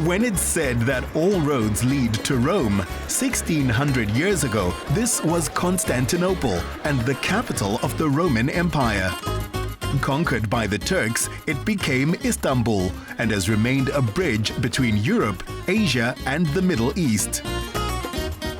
When it's said that all roads lead to Rome, 1600 years ago, this was Constantinople and the capital of the Roman Empire. Conquered by the Turks, it became Istanbul and has remained a bridge between Europe, Asia and the Middle East.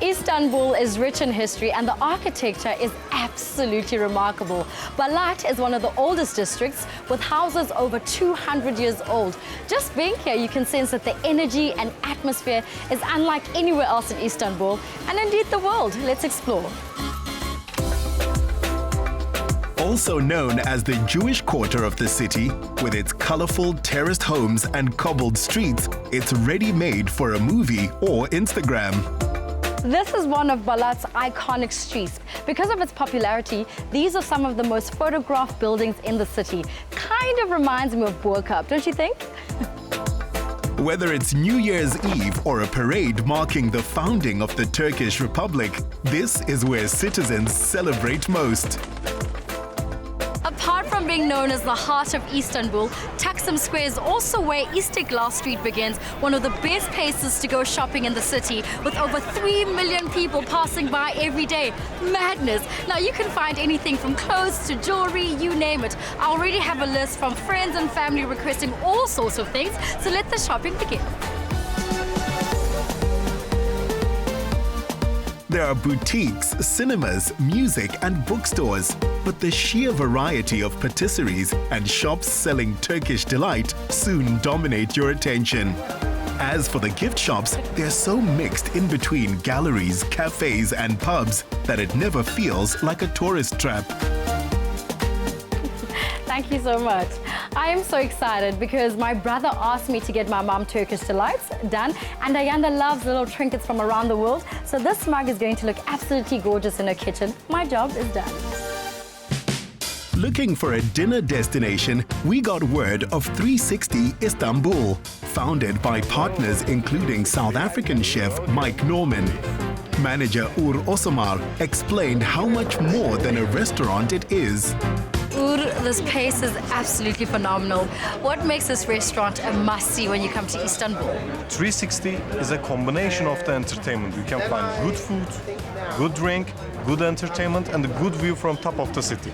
Istanbul is rich in history and the architecture is absolutely remarkable. Balat is one of the oldest districts with houses over 200 years old. Just being here, you can sense that the energy and atmosphere is unlike anywhere else in Istanbul and indeed the world. Let's explore. Also known as the Jewish quarter of the city, with its colorful terraced homes and cobbled streets, it's ready-made for a movie or Instagram. This is one of Balat's iconic streets. Because of its popularity, these are some of the most photographed buildings in the city. Kind of reminds me of Burka, don't you think? Whether it's New Year's Eve or a parade marking the founding of the Turkish Republic, this is where citizens celebrate most. Apart from being known as the heart of Istanbul, Taksim Square is also where Istiklal Street begins, one of the best places to go shopping in the city, with over 3 million people passing by every day. Madness! Now you can find anything from clothes to jewelry, you name it. I already have a list from friends and family requesting all sorts of things, so let the shopping begin. There are boutiques, cinemas, music and bookstores, but the sheer variety of patisseries and shops selling Turkish delight soon dominate your attention. As for the gift shops, they're so mixed in between galleries, cafes and pubs that it never feels like a tourist trap. Thank you so much. I am so excited because my brother asked me to get my mom Turkish delights done, and Ayanda loves little trinkets from around the world, so this mug is going to look absolutely gorgeous in her kitchen. My job is done. Looking for a dinner destination, we got word of 360 Istanbul, founded by partners including South African chef Mike Norman. Manager Uğur Osomar explained how much more than a restaurant it is. This place is absolutely phenomenal. What makes this restaurant a must-see when you come to Istanbul? 360 is a combination of the entertainment. You can find good food, good drink, good entertainment, and a good view from top of the city.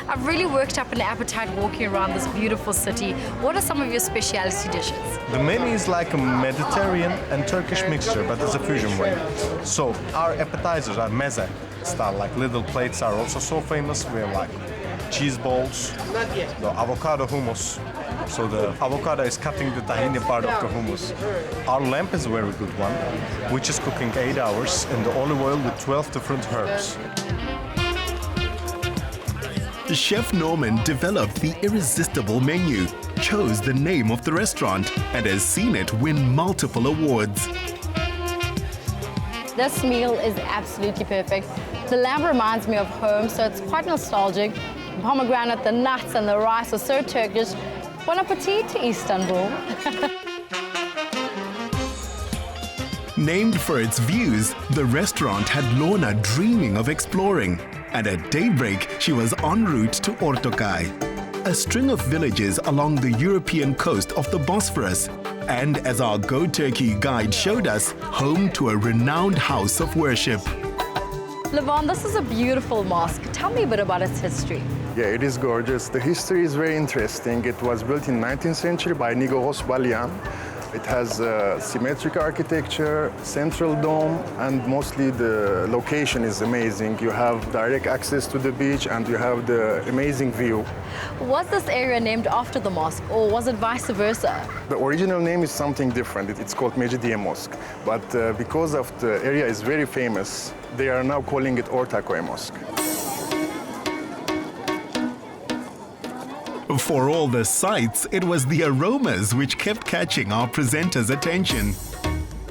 I've really worked up an appetite walking around this beautiful city. What are some of your speciality dishes? The menu is like a Mediterranean and Turkish mixture, but it's a fusion way. So our appetizers are meze style, like little plates are also so famous. We have like cheese balls, the avocado hummus. So the avocado is cutting the tahini part of the hummus. Our lamb is a very good one, which is cooking 8 hours in the olive oil with 12 different herbs. Chef Norman developed the irresistible menu, chose the name of the restaurant, and has seen it win multiple awards. This meal is absolutely perfect. The lamb reminds me of home, so it's quite nostalgic. Pomegranate, the nuts and the rice are so Turkish. Bon appetit to Istanbul. Named for its views, the restaurant had Lorna dreaming of exploring. And at daybreak, she was en route to Ortokay, a string of villages along the European coast of the Bosphorus. And as our Go Turkey guide showed us, home to a renowned house of worship. Levon, this is a beautiful mosque. Tell me a bit about its history. Yeah, it is gorgeous. The history is very interesting. It was built in 19th century by Nigahos Balyan. It has symmetric architecture, central dome, and mostly the location is amazing. You have direct access to the beach and you have the amazing view. Was this area named after the mosque, or was it vice versa? The original name is something different. It's called Mecidiye Mosque. But because of the area is very famous, they are now calling it Ortaköy Mosque. For all the sights, it was the aromas which kept catching our presenter's attention.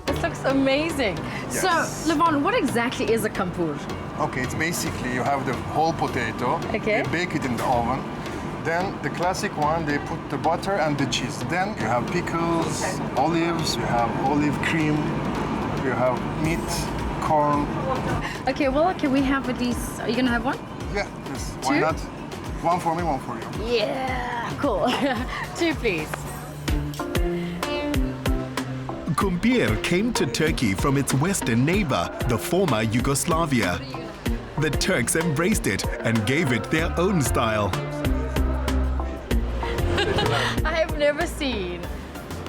This looks amazing. Yes. So, Levon, what exactly is a kampur? Okay, it's basically you have the whole potato. Okay. They bake it in the oven. Then the classic one, they put the butter and the cheese. Then you have pickles, olives, you have olive cream, you have meat, corn. Okay, well, can we have these? Are you gonna have one? Yeah, yes. Why Two? not? One for me, one for you. Yeah, cool. Two, please. Kumpir came to Turkey from its western neighbor, the former Yugoslavia. The Turks embraced it and gave it their own style. I have never seen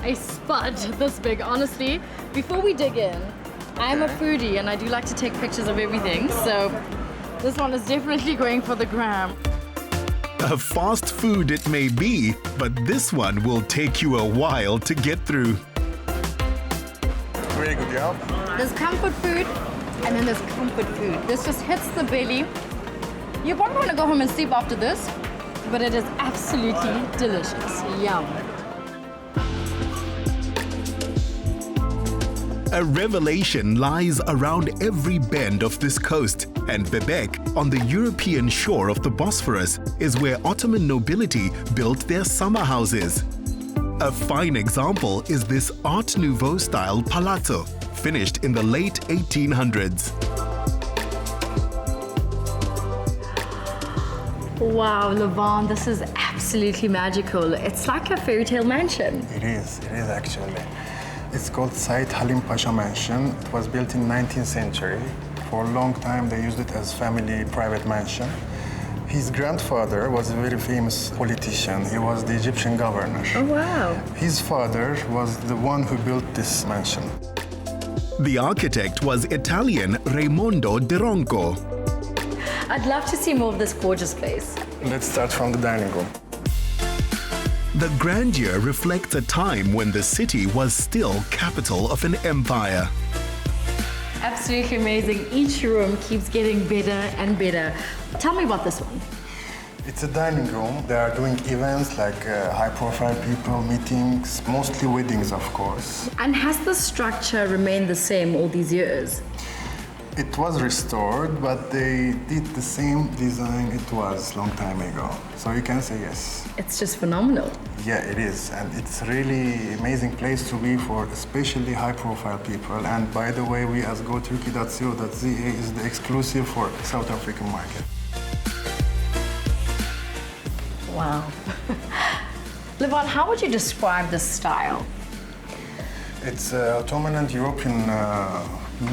a spud this big, honestly. Before we dig in, I'm a foodie and I do like to take pictures of everything, so this one is definitely going for the gram. A fast food it may be, but this one will take you a while to get through. Very good, yeah. There's comfort food and then there's comfort food. This just hits the belly. You probably want to go home and sleep after this, but it is absolutely delicious. Yum. A revelation lies around every bend of this coast, and Bebek, on the European shore of the Bosphorus, is where Ottoman nobility built their summer houses. A fine example is this Art Nouveau style palazzo, finished in the late 1800s. Wow, Levan, this is absolutely magical. It's like a fairy tale mansion. It is actually. It's called Said Halim Pasha Mansion. It was built in 19th century. For a long time, they used it as family private mansion. His grandfather was a very famous politician. He was the Egyptian governor. Oh, wow. His father was the one who built this mansion. The architect was Italian Raimondo de Ronco. I'd love to see more of this gorgeous place. Let's start from the dining room. The grandeur reflects a time when the city was still capital of an empire. Absolutely amazing. Each room keeps getting better and better. Tell me about this one. It's a dining room. They are doing events like high-profile people, meetings, mostly weddings, of course. And has the structure remained the same all these years? It was restored, but they did the same design it was long time ago. So you can say yes. It's just phenomenal. Yeah, it is. And it's a really amazing place to be for especially high-profile people. And by the way, we as goturkey.co.za is the exclusive for South African market. Wow. Levan, how would you describe this style? It's Ottoman and European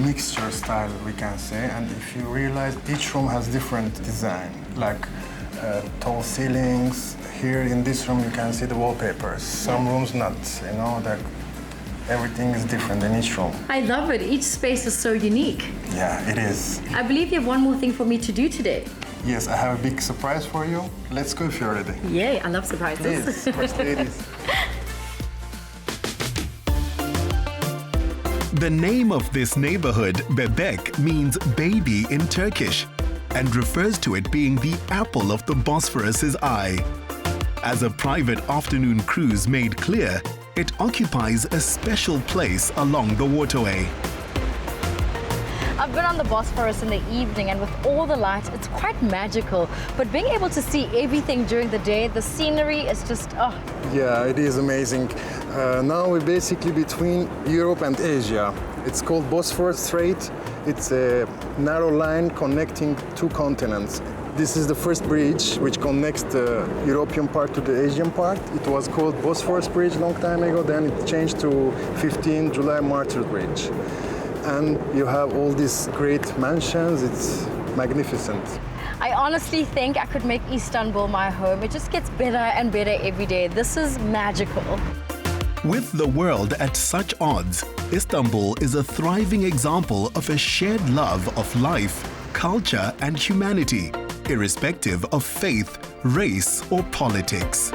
mixture style, we can say. And if you realize, each room has different design, like tall ceilings. Here in this room, you can see the wallpapers. Some rooms not, you know, that everything is different in each room. I love it. Each space is so unique. Yeah, it is. I believe you have one more thing for me to do today. Yes, I have a big surprise for you. Let's go if you're ready. Yay, I love surprises. Please, first ladies. The name of this neighborhood, Bebek, means baby in Turkish and refers to it being the apple of the Bosphorus's eye. As a private afternoon cruise made clear, it occupies a special place along the waterway. I've been on the Bosphorus in the evening, and with all the lights, it's quite magical. But being able to see everything during the day, the scenery is just, oh. Yeah, it is amazing. Now we're basically between Europe and Asia. It's called Bosphorus Strait. It's a narrow line connecting two continents. This is the first bridge which connects the European part to the Asian part. It was called Bosphorus Bridge long time ago, then it changed to 15 July Martyr Bridge. And you have all these great mansions. It's magnificent. I honestly think I could make Istanbul my home. It just gets better and better every day. This is magical. With the world at such odds, Istanbul is a thriving example of a shared love of life, culture, and humanity, irrespective of faith, race, or politics.